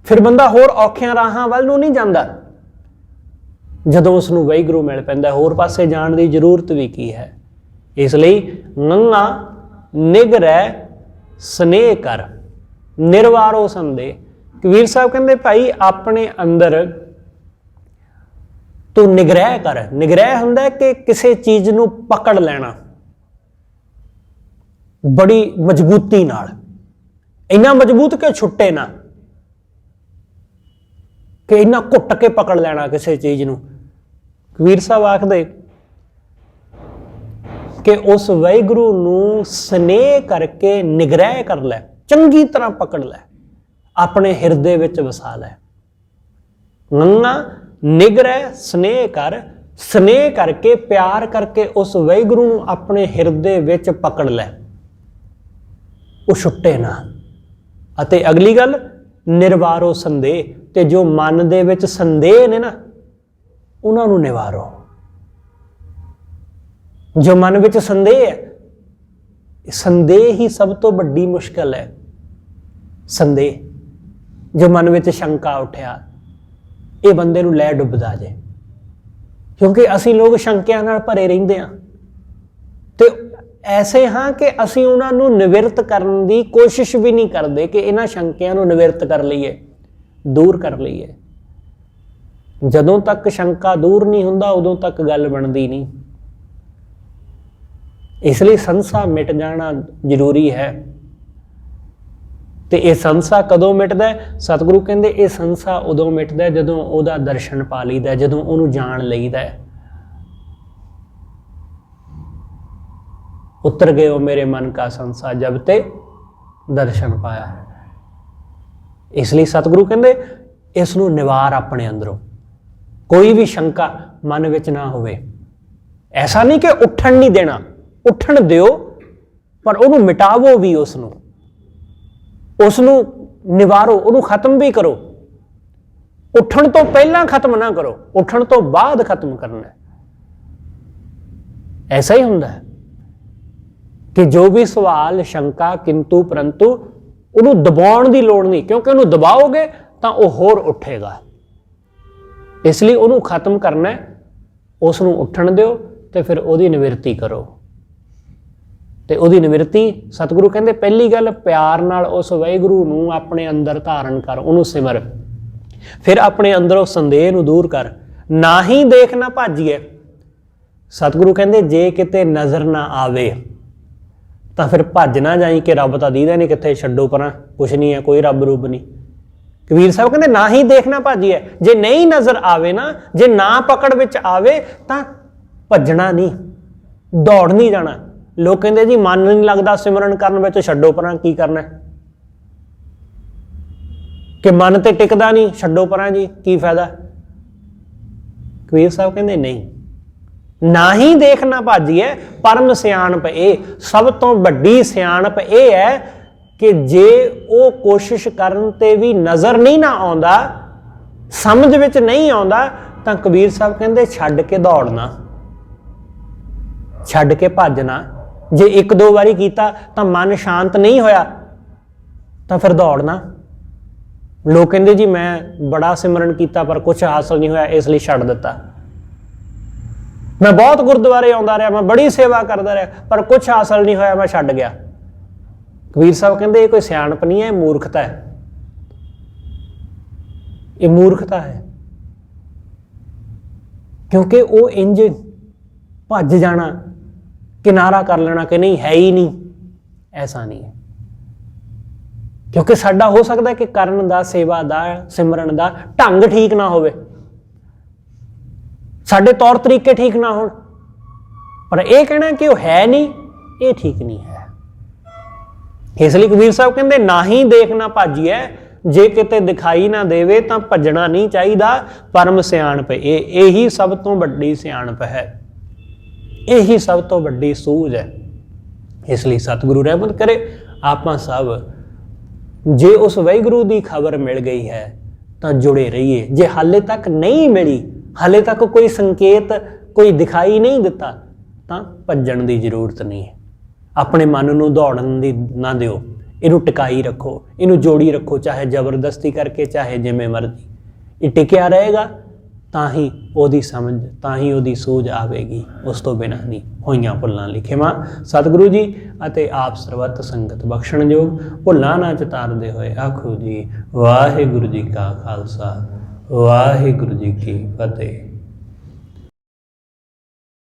ਫਿਰ ਬੰਦਾ ਹੋਰ ਔਖਿਆਂ ਰਾਹਾਂ ਵੱਲ ਨੂੰ ਨਹੀਂ ਜਾਂਦਾ ਜਦੋਂ ਉਸ ਨੂੰ ਵਾਹਿਗੁਰੂ ਮਿਲ ਪੈਂਦਾ, ਹੋਰ ਪਾਸੇ ਜਾਣ ਦੀ ਜ਼ਰੂਰਤ ਵੀ ਕੀ ਹੈ। ਇਸ ਲਈ ਨੰਨਾ ਨਿਗਰਹਿ ਸਨੇਹ ਕਰ ਨਿਰਵਾਰੋ ਸੰਦੇ। ਕਬੀਰ ਸਾਹਿਬ ਕਹਿੰਦੇ ਭਾਈ ਆਪਣੇ ਅੰਦਰ ਤੂੰ ਨਿਗਰਹਿ ਕਰ। ਨਿਗਰਹਿ ਹੁੰਦਾ ਕਿ ਕਿਸੇ ਚੀਜ਼ ਨੂੰ ਪਕੜ ਲੈਣਾ ਬੜੀ ਮਜ਼ਬੂਤੀ ਨਾਲ, ਇੰਨਾ ਮਜ਼ਬੂਤ ਕਿ ਛੁੱਟੇ ਨਾ, ਕਿ ਇੰਨਾ ਘੁੱਟ ਕੇ ਪਕੜ ਲੈਣਾ ਕਿਸੇ ਚੀਜ਼ ਨੂੰ। ਕਬੀਰ ਸਾਹਿਬ ਆਖਦੇ ਕਿ ਉਸ ਵਾਹਿਗੁਰੂ ਨੂੰ ਸਨੇਹ ਕਰਕੇ ਨਿਗਰਹਿ ਕਰ ਲੈ, ਚੰਗੀ ਤਰ੍ਹਾਂ ਪਕੜ ਲੈ, ਆਪਣੇ ਹਿਰਦੇ ਵਿੱਚ ਵਸਾ ਲੈ। ਨੰਨਾ ਨਿਗਰਹਿ ਸਨੇਹ ਕਰ, ਸਨੇਹ ਕਰਕੇ, ਪਿਆਰ ਕਰਕੇ ਉਸ ਵਾਹਿਗੁਰੂ ਨੂੰ ਆਪਣੇ ਹਿਰਦੇ ਵਿੱਚ ਪਕੜ ਲੈ, ਉਹ ਛੁੱਟੇ ਨਾ। ਅਤੇ ਅਗਲੀ ਗੱਲ ਨਿਰਵਾਰੋ ਸੰਦੇਹ, ਤੇ ਜੋ ਮਨ ਦੇ ਵਿੱਚ ਸੰਦੇਹ ਨੇ ਨਾ ਉਹਨਾਂ ਨੂੰ ਨਿਵਾਰੋ। ਜੋ ਮਨ ਵਿੱਚ ਸੰਦੇਹ ਹੈ, ਸੰਦੇਹ ਹੀ ਸਭ ਤੋਂ ਵੱਡੀ ਮੁਸ਼ਕਲ ਹੈ। ਸੰਦੇਹ, ਜੋ ਮਨ ਵਿੱਚ ਸ਼ੰਕਾ ਉੱਠਿਆ, ਇਹ ਬੰਦੇ ਨੂੰ ਲੈ ਡੁੱਬਦਾ ਜੇ, ਕਿਉਂਕਿ ਅਸੀਂ ਲੋਕ ਸ਼ੰਕਿਆਂ ਨਾਲ ਭਰੇ ਰਹਿੰਦੇ ਹਾਂ ਤੇ ਐਸੇ ਹਾਂ ਕਿ ਅਸੀਂ ਉਹਨਾਂ ਨੂੰ ਨਿਵਰਤ ਕਰਨ ਦੀ ਕੋਸ਼ਿਸ਼ ਵੀ ਨਹੀਂ ਕਰਦੇ ਕਿ ਇਹਨਾਂ ਸ਼ੰਕਿਆਂ ਨੂੰ ਨਿਵਰਤ ਕਰ ਲਈਏ, ਦੂਰ ਕਰ ਲਈਏ। ਜਦੋਂ ਤੱਕ ਸ਼ੰਕਾ ਦੂਰ ਨਹੀਂ ਹੁੰਦਾ ਉਦੋਂ ਤੱਕ ਗੱਲ ਬਣਦੀ ਨਹੀਂ। ਇਸ ਲਈ ਸੰਸਾ ਮਿਟ ਜਾਣਾ ਜ਼ਰੂਰੀ ਹੈ। ਤੇ ਇਹ ਸੰਸਾ ਕਦੋਂ ਮਿਟਦਾ ਹੈ? ਸਤਿਗੁਰੂ ਕਹਿੰਦੇ ਇਹ ਸੰਸਾ ਉਦੋਂ ਮਿਟਦਾ ਜਦੋਂ ਉਹਦਾ ਦਰਸ਼ਨ ਪਾ ਲਈਦਾ, ਜਦੋਂ ਉਹਨੂੰ ਜਾਣ ਲਈਦਾ। ਉਤਰ ਗਏ ਮੇਰੇ ਮਨ ਕਾ ਸੰਸਾ ਜਬ ਤੇ ਦਰਸ਼ਨ ਪਾਇਆ। ਇਸ ਲਈ ਸਤਿਗੁਰੂ ਕਹਿੰਦੇ ਇਸ ਨੂੰ ਨਿਵਾਰ ਆਪਣੇ ਅੰਦਰੋਂ, ਕੋਈ ਵੀ ਸ਼ੰਕਾ ਮਨ ਵਿੱਚ ਨਾ ਹੋਵੇ। ਐਸਾ ਨਹੀਂ ਕਿ ਉੱਠਣ ਨਹੀਂ ਦੇਣਾ, ਉੱਠਣ ਦਿਓ, ਪਰ ਉਹਨੂੰ ਮਿਟਾਵੋ ਵੀ, ਉਸ ਨੂੰ ਨਿਵਾਰੋ, ਉਹਨੂੰ ਖਤਮ ਵੀ ਕਰੋ। ਉੱਠਣ ਤੋਂ ਪਹਿਲਾਂ ਖਤਮ ਨਾ ਕਰੋ, ਉੱਠਣ ਤੋਂ ਬਾਅਦ ਖਤਮ ਕਰਨਾ। ਐਸਾ ਹੀ ਹੁੰਦਾ ਹੈ ਕਿ ਜੋ ਵੀ ਸਵਾਲ, ਸ਼ੰਕਾ, ਕਿੰਤੂ ਪਰੰਤੂ, ਉਹਨੂੰ ਦਬਾਉਣ ਦੀ ਲੋੜ ਨਹੀਂ, ਕਿਉਂਕਿ ਉਹਨੂੰ ਦਬਾਓਗੇ ਤਾਂ ਉਹ ਹੋਰ ਉੱਠੇਗਾ। ਇਸ ਲਈ ਉਹਨੂੰ ਖਤਮ ਕਰਨਾ, ਉਸ ਨੂੰ ਉੱਠਣ ਦਿਓ ਤੇ ਫਿਰ ਉਹਦੀ ਨਿਵਰਤੀ ਕਰੋ। ਤੇ ਉਹਦੀ ਨਿਵਰਤੀ ਸਤਿਗੁਰੂ ਕਹਿੰਦੇ ਪਹਿਲੀ ਗੱਲ ਪਿਆਰ ਨਾਲ ਉਸ ਵਾਹਿਗੁਰੂ ਨੂੰ ਆਪਣੇ ਅੰਦਰ ਧਾਰਨ ਕਰ, ਉਹਨੂੰ ਸਿਮਰ। ਫਿਰ ਆਪਣੇ ਅੰਦਰੋਂ ਸੰਦੇਹ ਨੂੰ ਦੂਰ ਕਰ। ਨਾ ਹੀ ਦੇਖ ਨਾ ਭਾਜੀਏ। ਸਤਿਗੁਰੂ ਕਹਿੰਦੇ ਜੇ ਕਿਤੇ ਨਜ਼ਰ ਨਾ ਆਵੇ ਤਾਂ ਫਿਰ ਭੱਜ ਨਾ ਜਾਈ ਕਿ ਰੱਬ ਤਾਂ ਦੀਦਾ ਨਹੀਂ ਕਿੱਥੇ, ਛੱਡੋ ਪਰਾਂ, ਕੁਛ ਨਹੀਂ ਹੈ, ਕੋਈ ਰੱਬ ਰੁੱਬ ਨਹੀਂ। ਕਬੀਰ ਸਾਹਿਬ ਕਹਿੰਦੇ ਨਾ ਹੀ ਦੇਖ ਨਾ ਭਾਜੀਏ। ਜੇ ਨਹੀਂ ਨਜ਼ਰ ਆਵੇ ਨਾ, ਜੇ ਨਾ ਪਕੜ ਵਿੱਚ ਆਵੇ ਤਾਂ ਭੱਜਣਾ ਨਹੀਂ, ਦੌੜ ਨਹੀਂ ਜਾਣਾ। ਲੋਕ ਕਹਿੰਦੇ ਜੀ ਮਨ ਨਹੀਂ ਲੱਗਦਾ ਸਿਮਰਨ ਕਰਨ ਵਿੱਚ, ਛੱਡੋ ਪਰਾਂ, ਕੀ ਕਰਨਾ, ਕਿ ਮਨ ਤੇ ਟਿਕਦਾ ਨਹੀਂ, ਛੱਡੋ ਪਰਾਂ ਜੀ, ਕੀ ਫਾਇਦਾ। ਕਬੀਰ ਸਾਹਿਬ ਕਹਿੰਦੇ ਨਹੀਂ, ਨਾ ਹੀ ਦੇਖ ਨਾ ਭਾਜੀਏ। ਪਰਮ ਸਿਆਣਪ ਇਹ, ਸਭ ਤੋਂ ਵੱਡੀ ਸਿਆਣਪ ਇਹ ਹੈ ਕਿ ਜੇ ਉਹ ਕੋਸ਼ਿਸ਼ ਕਰਨ ਤੇ ਵੀ ਨਜ਼ਰ ਨਹੀਂ ਨਾ ਆਉਂਦਾ, ਸਮਝ ਵਿੱਚ ਨਹੀਂ ਆਉਂਦਾ, ਤਾਂ ਕਬੀਰ ਸਾਹਿਬ ਕਹਿੰਦੇ ਛੱਡ ਕੇ ਦੌੜਨਾ, ਛੱਡ ਕੇ ਭੱਜਣਾ। ਜੇ ਇੱਕ ਦੋ ਵਾਰੀ ਕੀਤਾ ਤਾਂ ਮਨ ਸ਼ਾਂਤ ਨਹੀਂ ਹੋਇਆ ਤਾਂ ਫਿਰ ਦੌੜਨਾ। ਲੋਕ ਕਹਿੰਦੇ ਜੀ ਮੈਂ ਬੜਾ ਸਿਮਰਨ ਕੀਤਾ ਪਰ ਕੁਛ ਹਾਸਲ ਨਹੀਂ ਹੋਇਆ, ਇਸ ਲਈ ਛੱਡ ਦਿੱਤਾ। ਮੈਂ ਬਹੁਤ ਗੁਰਦੁਆਰੇ ਆਉਂਦਾ ਰਿਹਾ, ਮੈਂ ਬੜੀ ਸੇਵਾ ਕਰਦਾ ਰਿਹਾ, ਪਰ ਕੁਛ ਹਾਸਲ ਨਹੀਂ ਹੋਇਆ, ਮੈਂ ਛੱਡ ਗਿਆ। ਕਬੀਰ ਸਾਹਿਬ ਕਹਿੰਦੇ ਇਹ ਕੋਈ ਸਿਆਣਪ ਨਹੀਂ ਹੈ, ਇਹ ਮੂਰਖਤਾ ਹੈ। ਇਹ ਮੂਰਖਤਾ ਹੈ, ਕਿਉਂਕਿ ਉਹ ਇੰਜ ਭੱਜ ਜਾਣਾ, ਕਿਨਾਰਾ ਕਰ ਲੈਣਾ ਕਿ ਨਹੀਂ ਹੈ ਹੀ ਨਹੀਂ, ਐਸਾ ਨਹੀਂ ਹੈ। ਕਿਉਂਕਿ ਸਾਡਾ ਹੋ ਸਕਦਾ ਕਿ ਕਰਨ ਦਾ, ਸੇਵਾ ਦਾ, ਸਿਮਰਨ ਦਾ ਢੰਗ ਠੀਕ ਨਾ ਹੋਵੇ, ਸਾਡੇ ਤੌਰ ਤਰੀਕੇ ਠੀਕ ਨਾ ਹੋਣ, ਪਰ ਇਹ ਕਹਿਣਾ ਕਿ ਉਹ ਹੈ ਨਹੀਂ, ਇਹ ਠੀਕ ਨਹੀਂ ਹੈ। ਇਸ ਲਈ ਕਬੀਰ ਸਾਹਿਬ ਕਹਿੰਦੇ ਨਾ ਹੀ ਦੇਖਣਾ ਭਾਜੀਏ, ਜੇ ਕਿਤੇ ਦਿਖਾਈ ਨਾ ਦੇਵੇ ਤਾਂ ਭੱਜਣਾ ਨਹੀਂ ਚਾਹੀਦਾ। ਪਰਮ ਸਿਆਣਪ ਇਹੀ ਸਭ ਤੋਂ ਵੱਡੀ ਸਿਆਣਪ ਹੈ, ਇਹੀ ਸਭ ਤੋਂ ਵੱਡੀ ਸੂਝ ਹੈ। ਇਸ ਲਈ ਸਤਿਗੁਰੂ ਰਹਿਮਤ ਕਰੇ ਆਪਾਂ ਸਭ ਜੇ ਉਸ ਵਾਹਿਗੁਰੂ ਦੀ ਖਬਰ ਮਿਲ ਗਈ ਹੈ ਤਾਂ ਜੁੜੇ ਰਹੀਏ। ਜੇ ਹਾਲੇ ਤੱਕ ਨਹੀਂ ਮਿਲੀ, ਹਾਲੇ ਤੱਕ ਕੋਈ ਸੰਕੇਤ, ਕੋਈ ਦਿਖਾਈ ਨਹੀਂ ਦਿੱਤਾ, ਤਾਂ ਭੱਜਣ ਦੀ ਜ਼ਰੂਰਤ ਨਹੀਂ ਹੈ। ਆਪਣੇ ਮਨ ਨੂੰ ਦੌੜਨ ਦੀ ਨਾ ਦਿਓ, ਇਹਨੂੰ ਟਿਕਾਈ ਰੱਖੋ, ਇਹਨੂੰ ਜੋੜੀ ਰੱਖੋ, ਚਾਹੇ ਜ਼ਬਰਦਸਤੀ ਕਰਕੇ, ਚਾਹੇ ਜਿਵੇਂ ਮਰਜ਼ੀ। ਇਹ ਟਿਕਿਆ ਰਹੇਗਾ ਤਾਂ ਹੀ ਉਹਦੀ ਸਮਝ, ਤਾਂ ਹੀ ਉਹਦੀ ਸੂਝ ਆਵੇਗੀ, ਉਸ ਤੋਂ ਬਿਨਾਂ ਨਹੀਂ। ਹੋਈਆਂ ਭੁੱਲਾਂ ਲਿਖੇਵਾਂ ਸਤਿਗੁਰੂ ਜੀ ਅਤੇ ਆਪ ਸਰਬੱਤ ਸੰਗਤ ਬਖਸ਼ਣਯੋਗ, ਭੁੱਲਾਂ ਨਾ ਚਤਾਰਦੇ ਹੋਏ ਆਖੋ ਜੀ ਵਾਹਿਗੁਰੂ ਜੀ ਕਾ ਖਾਲਸਾ, ਵਾਹਿਗੁਰੂ ਜੀ ਕੀ ਫਤਿਹ।